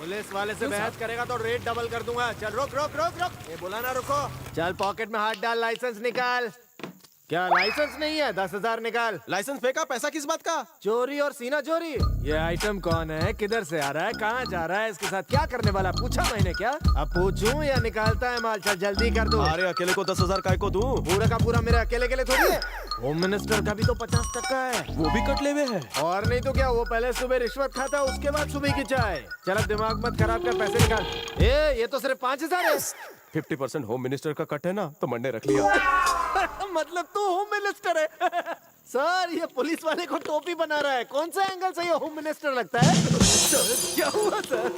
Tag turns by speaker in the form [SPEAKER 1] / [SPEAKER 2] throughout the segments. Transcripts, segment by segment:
[SPEAKER 1] Police वाले से बहस करेगा तो रेट डबल कर दूंगा। चल रुक रुक रुक रुक, ये बोला ना रुको। चल पॉकेट में हाथ डाल, लाइसेंस निकाल। क्या लाइसेंस नहीं है? 10,000 निकाल।
[SPEAKER 2] लाइसेंस फेंका, पैसा किस बात का?
[SPEAKER 1] चोरी और सीना चोरी। ये आइटम कौन है, किधर से आ रहा है, कहाँ जा रहा है, इसके साथ क्या करने वाला, पूछा मैंने क्या? अब पूछूं या निकालता है माल? चल जल्दी कर दूं।
[SPEAKER 2] अरे अकेले को 10,000 काय को दूं?
[SPEAKER 1] पूरा का पूरा मेरे अकेले के लिए थोड़ी है। होम मिनिस्टर का भी तो 50% है।
[SPEAKER 2] वो भी कट लेवे है।
[SPEAKER 1] और नहीं तो क्या, वो पहले सुबह रिश्वत खाता, उसके बाद सुबह की चाय। चल अब दिमाग मत खराब कर, पैसे निकाल। ये तो सिर्फ 5,000 है।
[SPEAKER 2] 50% होम मिनिस्टर का कट है ना, तो मंडे रख लिया।
[SPEAKER 1] मतलब तू होम मिनिस्टर है? सर ये पुलिस वाले को टोपी बना रहा है, कौन सा एंगल से ये होम मिनिस्टर लगता है? सर क्या हुआ सर?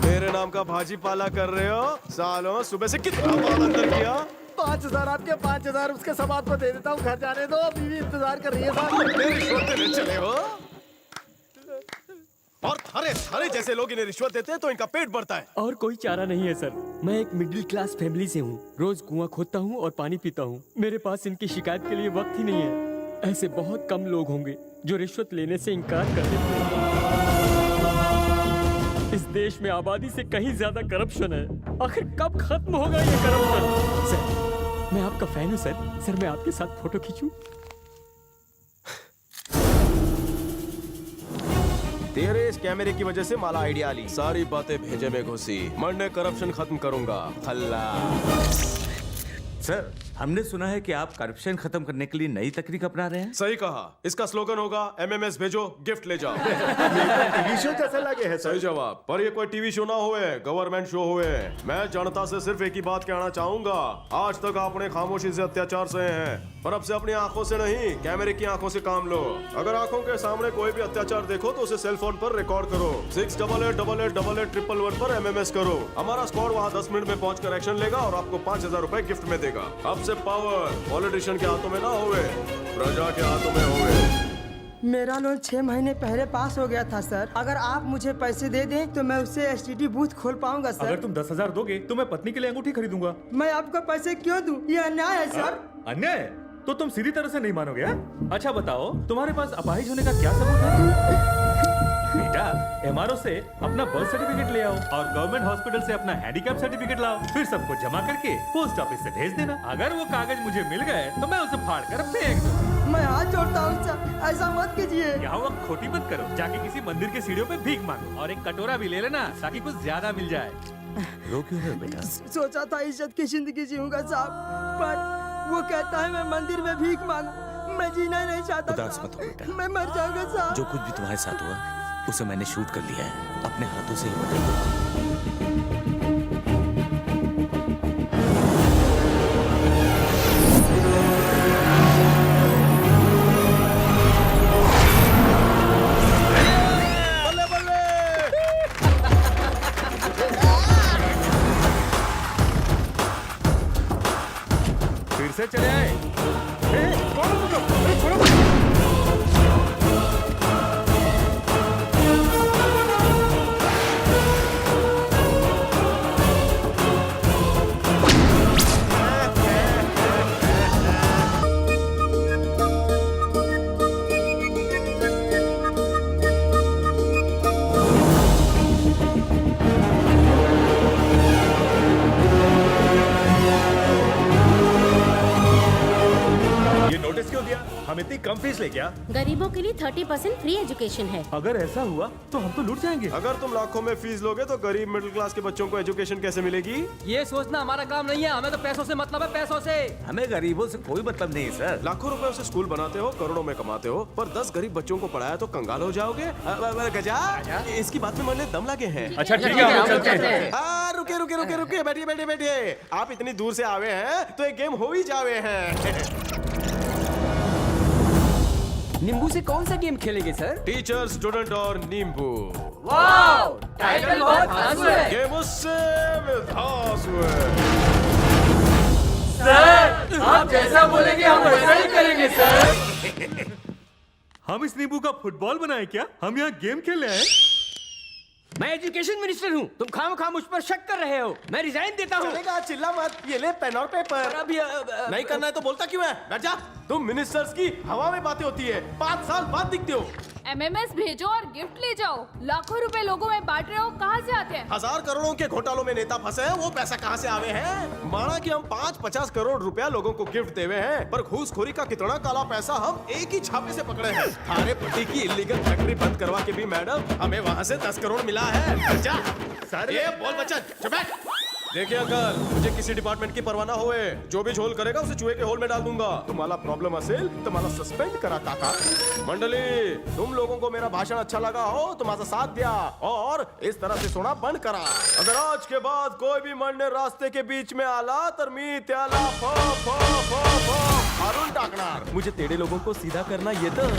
[SPEAKER 2] मेरे नाम का भाजी पाला कर रहे हो सालों, सुबह से कितना माल अंदर किया?
[SPEAKER 1] 5,000 आपके, 5,000 उसके समाज को दे देता हूँ, घर जाने दो, बीवी इंतजार कर रही है साहब।
[SPEAKER 2] रिश्वत देने चले हो? और थारे जैसे लोग इन्हें रिश्वत देते हैं तो इनका पेट बढ़ता है।
[SPEAKER 3] और कोई चारा नहीं है सर। मैं एक मिडिल क्लास फैमिली से हूँ, रोज कुआं खोदता हूँ और पानी पीता हूँ। मेरे पास इनकी शिकायत के लिए वक्त ही नहीं है। ऐसे बहुत कम लोग होंगे जो रिश्वत लेने से इनकार कर देते हैं। इस देश में आबादी से कहीं ज्यादा करप्शन है। आखिर कब खत्म होगा ये करप्शन? सर मैं आपका फैन हूँ सर। सर मैं आपके साथ फोटो खींचूं?
[SPEAKER 2] तेरे इस कैमरे की वजह से माला आइडिया ली, सारी बातें भेजे में घुसी। मंडे करप्शन खत्म करूंगा। खल्लास।
[SPEAKER 4] सर हमने सुना है कि आप करप्शन खत्म करने के लिए नई तकनीक अपना रहे हैं।
[SPEAKER 2] सही कहा, इसका स्लोगन होगा MMS भेजो गिफ्ट ले जाओ।
[SPEAKER 1] टीवी शो जैसा लगे है
[SPEAKER 2] सही जवाब, पर ये कोई टीवी शो ना हुए, गवर्नमेंट शो हुए। मैं जनता से सिर्फ एक ही बात कहना चाहूंगा, आज तक आपने खामोशी से अत्याचार सहे हैं, पर अब से अपनी आंखों से नहीं, कैमरे की आंखों से काम लो। अगर आंखों के सामने कोई भी अत्याचार देखो तो उसे सेल फोन पर रिकॉर्ड करो। 68888811 पर MMS करो। हमारा स्क्वाड वहाँ 10 मिनट में पहुँच कर एक्शन लेगा और आपको 5,000 रुपए गिफ्ट में देगा। अब से पावर पॉलिटिशियन के हाथों में ना होवे, प्रजा के हाथों में होवे।
[SPEAKER 5] मेरा लोन 6 महीने पहले पास हो गया था सर। अगर आप मुझे पैसे दे दें तो मैं उससे STD बूथ खोल पाऊंगा सर।
[SPEAKER 6] अगर तुम 10,000 दोगे तो मैं पत्नी के लिए अंगूठी खरीदूंगा।
[SPEAKER 5] मैं आपको पैसे क्यों दूं? ये अन्याय है सर।
[SPEAKER 6] अन्याय? तो तुम सीधी तरह से नहीं मानोगे हाँ? अच्छा बताओ, तुम्हारे पास अपाहिज होने का क्या सबूत है? बेटा MRO से अपना बर्थ सर्टिफिकेट ले आओ और गवर्नमेंट हॉस्पिटल से अपना हैंडीकैप सर्टिफिकेट लाओ, फिर सबको जमा करके पोस्ट ऑफिस से भेज देना। अगर वो कागज मुझे मिल गए तो मैं उसे फाड़ कर फेंक दूं।
[SPEAKER 5] मैं हाथ जोड़ता हूँ सर, ऐसा मत कीजिए।
[SPEAKER 6] यहाँ वक्त खोटी मत करो, जाके किसी मंदिर के सीढ़ियों पे भीख मांगो और एक कटोरा भी ले लेना ताकि कुछ ज्यादा मिल जाए।
[SPEAKER 4] रो क्यों रहे हो बेटा?
[SPEAKER 5] सोचा था इज्जत की जिंदगी जीऊंगा साहब, पर वो कहता है मैं मंदिर में भीख मांगू। मैं जीना नहीं चाहता।
[SPEAKER 4] उदास मत हो बेटा।
[SPEAKER 5] मैं मर जाऊंगा साहब।
[SPEAKER 4] जो कुछ भी तुम्हारे साथ हुआ उसे मैंने शूट कर लिया है, अपने हाथों से ही बदल दो।
[SPEAKER 2] बल्ले बल्ले।
[SPEAKER 6] फिर से चले आए। ये नोटिस क्यों दिया? हम इतनी कम फीस ले क्या?
[SPEAKER 7] गरीबों के लिए 30% फ्री एजुकेशन है।
[SPEAKER 6] अगर ऐसा हुआ तो हम तो लूट जाएंगे।
[SPEAKER 2] अगर तुम लाखों में फीस लोगे तो गरीब मिडिल क्लास के बच्चों को एजुकेशन कैसे मिलेगी?
[SPEAKER 3] ये सोचना हमारा काम नहीं है, हमें तो पैसों से मतलब है, पैसों से।
[SPEAKER 4] हमें गरीबों से कोई मतलब नहीं है सर।
[SPEAKER 2] लाखों रुपए से स्कूल बनाते हो, करोड़ों में कमाते हो, पर 10 गरीब बच्चों को पढ़ाया तो कंगाल हो जाओगे। गजा, इसकी बात में मन दम लगे हैं।
[SPEAKER 6] अच्छा ठीक है, हम लोग चलते हैं।
[SPEAKER 2] रुके रुके रुके रुके, बैठिए बैठिए बैठिए। आप इतनी दूर से आवे हैं तो एक गेम हो ही जावे हैं।
[SPEAKER 3] नींबू से कौन सा गेम खेलेंगे सर?
[SPEAKER 2] टीचर, स्टूडेंट और नींबू।
[SPEAKER 3] वाओ, टाइटल बहुत खास है।
[SPEAKER 2] गेम उससे मिठास हुए।
[SPEAKER 3] सर आप जैसा बोलेंगे हम वैसा ही करेंगे सर।
[SPEAKER 6] हम इस नींबू का फुटबॉल बनाए क्या? हम यहाँ गेम खेल रहे हैं।
[SPEAKER 3] मैं एजुकेशन मिनिस्टर हूँ, तुम खामखा मुझ पर शक कर रहे हो। मैं रिजाइन देता हूँ।
[SPEAKER 2] चलेगा, चिल्ला मत। ये ले पेन और पेपर।
[SPEAKER 3] अभी
[SPEAKER 2] नहीं करना है तो बोलता क्यों है? बैठ जा। तुम मिनिस्टर्स की हवा में बातें होती है, 5 साल बाद दिखते हो।
[SPEAKER 8] एमएमएस भेजो और गिफ्ट ले जाओ। लाखों रुपए लोगों में बांट रहे हो, कहाँ से आते हैं?
[SPEAKER 2] 1000 करोड़ों के घोटालों में नेता फंसे हैं, वो पैसा कहाँ से आवे हैं? माना कि हम 5-50 करोड़ रुपया लोगों को गिफ्ट देवे हैं, पर घूसखोरी का कितना काला पैसा हम एक ही छापे से पकड़े हैं। थारे पट्टी की इलीगल फैक्ट्री बंद करवा के भी मैडम हमें वहाँ से 10 करोड़ मिला है। बच्चा ये बोल बच्चा चुप बैठ। देखिए अंकल, मुझे किसी डिपार्टमेंट की परवाह ना होए, जो भी झोल करेगा उसे चूहे के होल में डाल दूंगा। तुम्हारा प्रॉब्लम असेल तो मला सस्पेंड करा काका। मंडली, तुम लोगों को मेरा भाषण अच्छा लगा हो तो माझा साथ दिया और इस तरह से सोना बंद करा। अगर आज के बाद कोई भी मंडे रास्ते के बीच में आला तर मी त्याला मारून टाकणार। मुझे तेरे लोगों को सीधा करना ये तो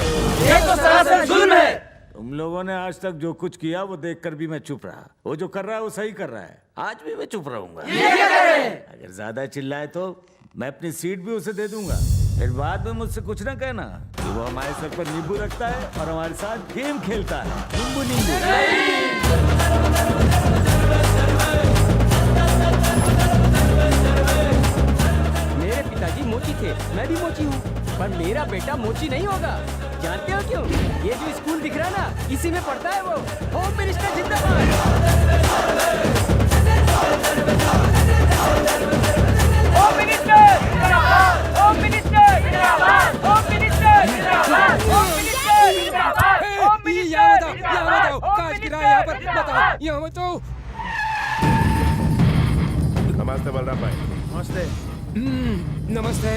[SPEAKER 5] सरासर जुल्म है।
[SPEAKER 9] तुम लोगों ने आज तक जो कुछ किया वो देखकर भी मैं चुप रहा। वो जो कर रहा है वो सही कर रहा है, आज भी मैं चुप रहूंगा। अगर ज्यादा चिल्लाए तो मैं अपनी सीट भी उसे दे दूंगा। फिर बाद में मुझसे कुछ ना कहना कि वो हमारे सर पर नींबू रखता है और हमारे साथ गेम खेलता है। नींबू नींबू।
[SPEAKER 3] मेरे पिताजी मोची थे, मैं भी मोची हूँ, पर मेरा बेटा मोची नहीं होगा। जानते हो क्यों? ये जो स्कूल दिख रहा है ना, इसी में पढ़ता है वो। होम मिनिस्टर जिंदाबाद। होम मिनिस्टर जिंदाबाद। होम मिनिस्टर जिंदाबाद। होम मिनिस्टर जिंदाबाद। होम मिनिस्टर जिंदाबाद। होम मिनिस्टर यहाँ बताओ, काज गिरा है यहाँ पर, बताओ यहाँ बताओ।
[SPEAKER 2] नमस्ते बलराम भाई।
[SPEAKER 10] नमस्ते। नमस्ते।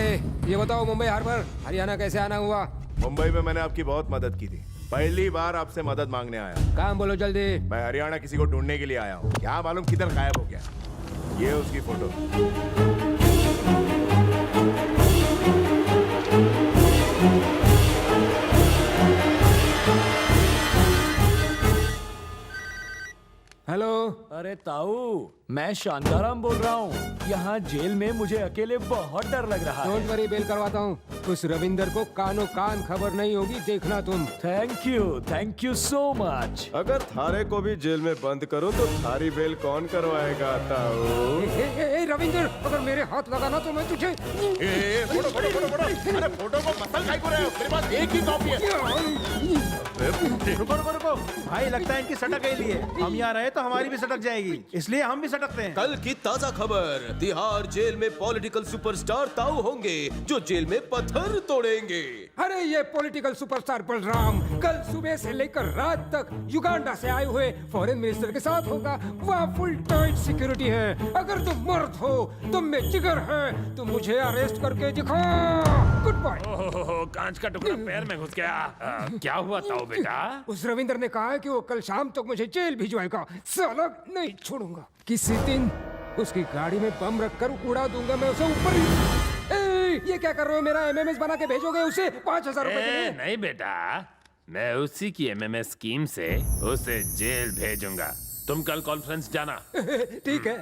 [SPEAKER 10] ये बताओ मुंबई हार्बर हरियाणा कैसे आना हुआ?
[SPEAKER 1] मुंबई में मैंने आपकी बहुत मदद की थी, पहली बार आपसे मदद मांगने आया।
[SPEAKER 10] काम बोलो जल्दी।
[SPEAKER 1] मैं हरियाणा किसी को ढूंढने के लिए आया हूँ, क्या मालूम किधर गायब हो गया। ये उसकी फोटो।
[SPEAKER 10] हेलो।
[SPEAKER 9] अरे ताऊ, मैं शांताराम बोल रहा हूँ। यहाँ जेल में मुझे अकेले बहुत डर लग रहा है।
[SPEAKER 10] डोंट वरी, बेल करवाता हूँ। उस रविंदर को कानो कान खबर नहीं होगी, देखना तुम।
[SPEAKER 9] Thank you so much.
[SPEAKER 2] अगर थारे को भी जेल में बंद करो तो थारी बेल कौन करवाएगा ताऊ?
[SPEAKER 10] ए रविंदर, अगर मेरे हाथ लगाना तो मैं तुझे।
[SPEAKER 1] Photo photo photo photo. अरे फोटो को मसल खाई को रहे हो, मेरे पास एक ही कॉपी है।
[SPEAKER 11] रुको रुको रुको भाई, लगता है इनकी सटक गई लिए। हम यहाँ रहे तो हमारी भी सटक जाएगी, इसलिए हम भी सटकते हैं।
[SPEAKER 2] कल की ताजा खबर, तिहाड़ जेल में पॉलिटिकल सुपरस्टार ताऊ होंगे जो जेल में पत्थर तोड़ेंगे।
[SPEAKER 10] अरे ये पॉलिटिकल सुपरस्टार बलराम कल सुबह से लेकर रात तक युगांडा से आए हुए फॉरेन मिनिस्टर के साथ होगा। वहाँ फुल टाइट सिक्योरिटी है। अगर तुम मर्द हो, तुम में जिगर है, तो मुझे अरेस्ट करके दिखाओ। Good bye.
[SPEAKER 6] कांच का टुकड़ा पैर में घुस गया। क्या हुआ ताऊ बेटा?
[SPEAKER 10] उस रविंदर ने कहा है कि वो कल शाम तक मुझे जेल भिजवाएगा। साला नहीं छोड़ूंगा। किसी दिन उसकी गाड़ी में बम रखकर उड़ा दूंगा मैं उसे ऊपर ही। ये क्या कर रहे हो? मेरा एमएमएस बना के भेजोगे उसे 5000 रुपए के लिए?
[SPEAKER 6] नहीं बेटा, मैं उसी की एमएमएस स्कीम से उसे जेल भेजूंगा। तुम कल कॉन्फ्रेंस जाना।
[SPEAKER 10] ठीक है।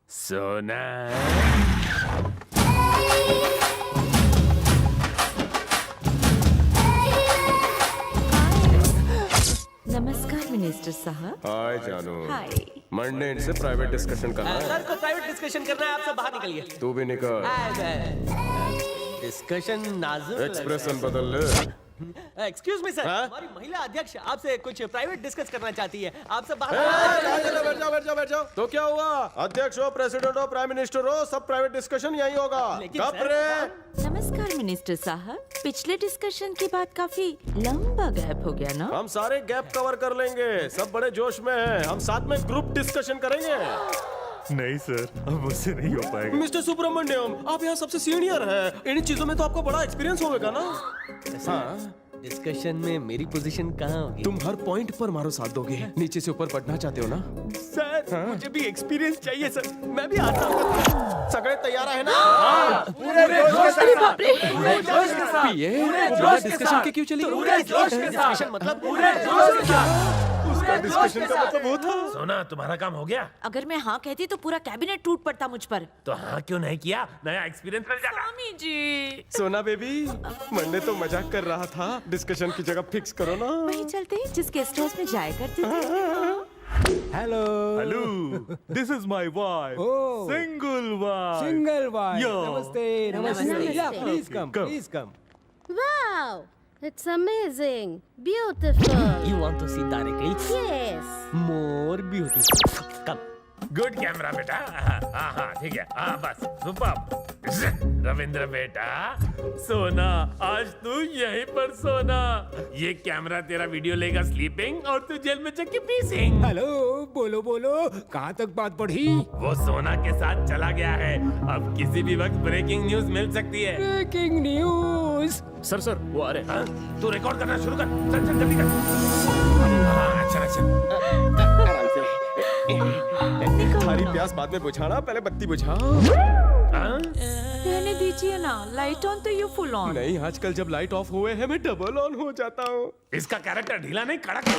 [SPEAKER 6] सोना।
[SPEAKER 12] नमस्कार मिनिस्टर साहब।
[SPEAKER 2] हाय जानू।
[SPEAKER 12] हाय।
[SPEAKER 2] मंडे इनसे प्राइवेट डिस्कशन करना है।
[SPEAKER 3] सर को प्राइवेट डिस्कशन करना है, आप सब बाहर निकलिए।
[SPEAKER 2] तू भी निकल।
[SPEAKER 3] डिस्कशन नाजुक।
[SPEAKER 2] एक्सप्रेशन बदल ले।
[SPEAKER 3] एक्सक्यूज मी सर,
[SPEAKER 2] हाँ?
[SPEAKER 3] हमारी महिला अध्यक्ष आपसे कुछ प्राइवेट डिस्कस करना चाहती है। आप सब बाहर।
[SPEAKER 2] बैठ जाओ। तो क्या हुआ? अध्यक्ष हो, प्रेसिडेंट हो, प्राइम मिनिस्टर हो, सब प्राइवेट डिस्कशन यही होगा।
[SPEAKER 3] लेकिन
[SPEAKER 2] कब
[SPEAKER 3] सर,
[SPEAKER 2] रे?
[SPEAKER 12] नमस्कार मिनिस्टर साहब। पिछले डिस्कशन के बाद काफी लंबा गैप हो गया ना?
[SPEAKER 2] हम सारे गैप कवर कर लेंगे, सब बड़े जोश में हैं। हम साथ में ग्रुप डिस्कशन करेंगे।
[SPEAKER 6] नहीं सर, अब मुझसे नहीं हो पाएगा।
[SPEAKER 2] मिस्टर सुब्रमण्यम, आप यहाँ सबसे सीनियर हैं। इन चीजों में तो आपको बड़ा एक्सपीरियंस होगा ना? हाँ।
[SPEAKER 3] डिस्कशन में मेरी पोजीशन कहाँ होगी?
[SPEAKER 2] तुम हर पॉइंट पर मारो साथ दोगे। नीचे से ऊपर बढ़ना चाहते हो ना?
[SPEAKER 3] सर, मुझे भी एक्सपीरियंस चाहिए सर, मैं भी आता हूँ।
[SPEAKER 2] सगळे तैयार है ना?
[SPEAKER 12] पूरे जोश के साथ।
[SPEAKER 2] डिस्कशन के क्यों चली?
[SPEAKER 3] डिस्कशन मतलब
[SPEAKER 2] डिस्कशन का मतलब वो था।
[SPEAKER 6] सोना, तुम्हारा काम हो गया?
[SPEAKER 12] अगर मैं हाँ कहती तो पूरा कैबिनेट टूट पड़ता मुझ पर।
[SPEAKER 6] तो हाँ क्यों नहीं किया? नया एक्सपीरियंस मिल जाता।
[SPEAKER 12] स्वामी जी।
[SPEAKER 2] सोना बेबी, मंडे तो मजाक कर रहा था, डिस्कशन की जगह फिक्स करो ना।
[SPEAKER 12] वहीं चलते जिस गेस्ट हाउस में जाया करते थे।
[SPEAKER 10] Hello.
[SPEAKER 6] Hello, this is my wife.
[SPEAKER 10] Oh.
[SPEAKER 6] Single wife.
[SPEAKER 10] Single wife.
[SPEAKER 6] Yo.
[SPEAKER 10] नमस्ते।
[SPEAKER 12] नमस्ते।
[SPEAKER 10] या please come, please come.
[SPEAKER 7] Wow, It's amazing. Beautiful.
[SPEAKER 3] You want to see directly?
[SPEAKER 7] Yes.
[SPEAKER 3] More beautiful. Come.
[SPEAKER 6] Good camera बेटा। हाँ हाँ ठीक है, हाँ बस सुपर। रविंद्र बेटा सोना, आज तू यहीं पर सोना। ये कैमरा तेरा वीडियो लेगा स्लीपिंग और तू जेल में चक्की पीसिंग।
[SPEAKER 10] हेलो, बोलो बोलो, कहाँ तक बात बढ़ी?
[SPEAKER 6] वो सोना के साथ चला गया है, अब किसी भी वक्त ब्रेकिंग न्यूज मिल सकती है।
[SPEAKER 10] Breaking news.
[SPEAKER 3] सर वो आ रहे हैं।
[SPEAKER 6] हाँ, तू रिकॉर्ड करना शुरू कर, चल चल जल्दी कर। हाँ, चल चल।
[SPEAKER 2] हमारी प्यास बाद में बुझाना, पहले बत्ती बुझाओ।
[SPEAKER 12] रहने दीजिए ना, लाइट ऑन तो यू फुल ऑन।
[SPEAKER 2] नहीं, आजकल जब लाइट ऑफ हुए हैं मैं डबल ऑन हो जाता हूँ।
[SPEAKER 6] इसका कैरेक्टर ढीला नहीं, कड़क है।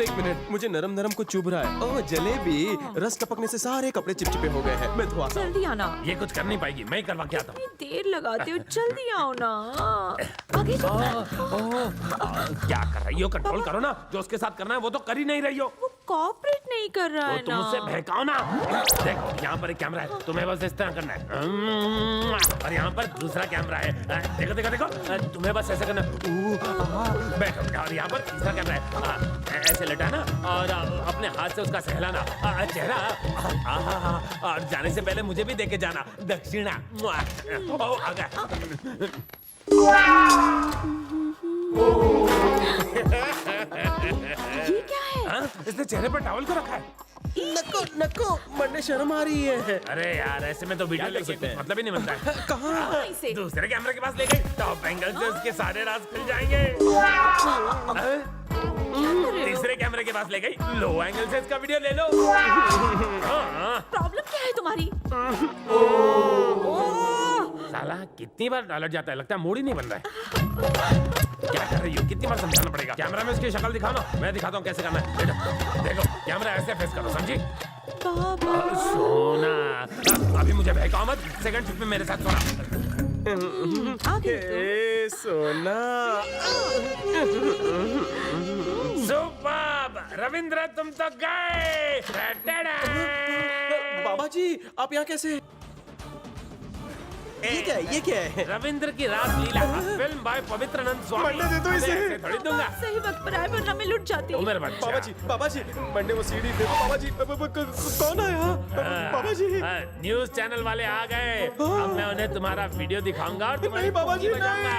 [SPEAKER 2] एक मिनट, मुझे नरम नरम को चुभ रहा है। ओह जलेबी, रस टपकने से सारे कपड़े चिपचिपे हो गए हैं। मैं धोआ।
[SPEAKER 12] जल्दी आना।
[SPEAKER 6] ये कुछ कर नहीं पाएगी, मैं ही करवा के आता हूँ।
[SPEAKER 12] इतनी देर लगाते हो, जल्दी आओ ना। आगे
[SPEAKER 6] क्या कर रही हो? कंट्रोल करो ना, जो उसके साथ करना है वो तो कर ही नहीं रही हो।
[SPEAKER 12] वो कोऑपरेट नहीं कर रहा
[SPEAKER 6] तो
[SPEAKER 12] है
[SPEAKER 6] तुम
[SPEAKER 12] ना।
[SPEAKER 6] उससे बहकाओ ना। देखो यहाँ पर एक कैमरा है, तुम्हें बस इस तरह करना है। और यहाँ पर दूसरा कैमरा है, देखो देखो देखो, तुम्हें बस ऐसे करना है। बैठो। और यहाँ पर तीसरा कैमरा है, ऐसे लटाना और अपने हाथ से उसका सहलाना चेहरा। और जाने से पहले मुझे भी देके जाना, दक्षिणा। ओ आ गया।
[SPEAKER 12] ये क्या है?
[SPEAKER 6] हाँ? इसने चेहरे पर टॉवल को रखा है।
[SPEAKER 2] नको, मरने शर्म आ रही है।
[SPEAKER 6] अरे यार, ऐसे में तो वीडियो लेके कुछ मतलब ही नहीं बनता है।
[SPEAKER 2] कहाँ?
[SPEAKER 12] इसे
[SPEAKER 6] दूसरे कैमरे के पास ले गई, टॉप एंगल से उसके सारे राज खुल जाएंगे। तीसरे कैमरे के पास ले गई, लो एंगल से इसका वीडियो ले लो।
[SPEAKER 12] प्रॉब्लम क्या है तुम्हारी?
[SPEAKER 6] साला कितनी बार अलर्ट जाता है, लगता है मूड ही नहीं बन रहा है। क्या कर रही हो? कितनी बार समझाना पड़ेगा? कैमरा में उसकी शक्ल दिखाओ ना, मैं दिखाता हूँ कैसे करना है। देखो देखो, कैमरा ऐसे फेस करो, समझी? सोना, अभी मुझे बहकाओ मत, सेकंड शिफ्ट में मेरे साथ सोना।
[SPEAKER 12] आगे
[SPEAKER 2] सोना।
[SPEAKER 6] सुपर्ब! रविंद्र तुम तो गए।
[SPEAKER 2] बाबा जी, आप यहाँ कैसे? ये क्या है?
[SPEAKER 6] रविंद्र की रासलीला, फिल्म बाय पवित्रनंद स्वामी।
[SPEAKER 2] मरने दे दो इसे।
[SPEAKER 6] ऐसे थोड़ी दूंगा।
[SPEAKER 12] सही वक्त पर आए वरना मैं लुट जाती।
[SPEAKER 6] ओ मेरे बच्चा।
[SPEAKER 2] बाबा जी, मंडे वो सीढ़ी दे दो। बाबा जी, कौन आया? बाबा जी।
[SPEAKER 6] न्यूज चैनल वाले आ गए, अब मैं उन्हें तुम्हारा वीडियो दिखाऊंगा और तुम्हारी
[SPEAKER 2] नहीं बाबा जी,
[SPEAKER 6] पोंगी बजाऊंगा।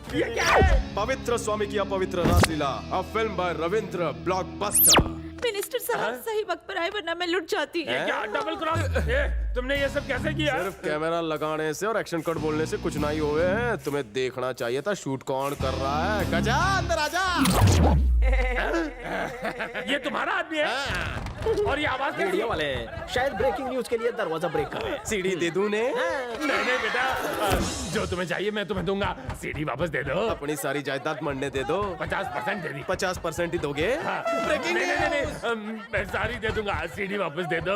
[SPEAKER 2] ये क्या है? पवित्र स्वामी की अपवित्र रासलीला, a film by Ravindra, blockbuster.
[SPEAKER 12] Minister साहब सही वक्त पर आए वरना मैं लुट जाती।
[SPEAKER 6] ये क्या डबल क्रॉस? तुमने ये सब कैसे किया?
[SPEAKER 2] सिर्फ कैमरा लगाने से और एक्शन कट बोलने से कुछ नहीं हुए हैं। तुम्हें देखना चाहिए था शूट कौन कर रहा है। गजा, अंदर आजा।
[SPEAKER 6] ये तुम्हारा आदमी है? और ये आवाज कैसी है?
[SPEAKER 1] वाले शायद ब्रेकिंग न्यूज के लिए दरवाजा ब्रेक कर रहे हैं।
[SPEAKER 2] सीढ़ी दे दूं ने?
[SPEAKER 6] नहीं बेटा, जो तुम्हें चाहिए मैं तुम्हें दूंगा। सीढ़ी वापस दे दो।
[SPEAKER 2] अपनी सारी जायदाद मंडने दे दो।
[SPEAKER 6] 50% दे दी।
[SPEAKER 2] 50% ही दोगे?
[SPEAKER 6] ब्रेकिंग नहीं, मैं सारी दे दूंगा, सीढ़ी वापस दे दो।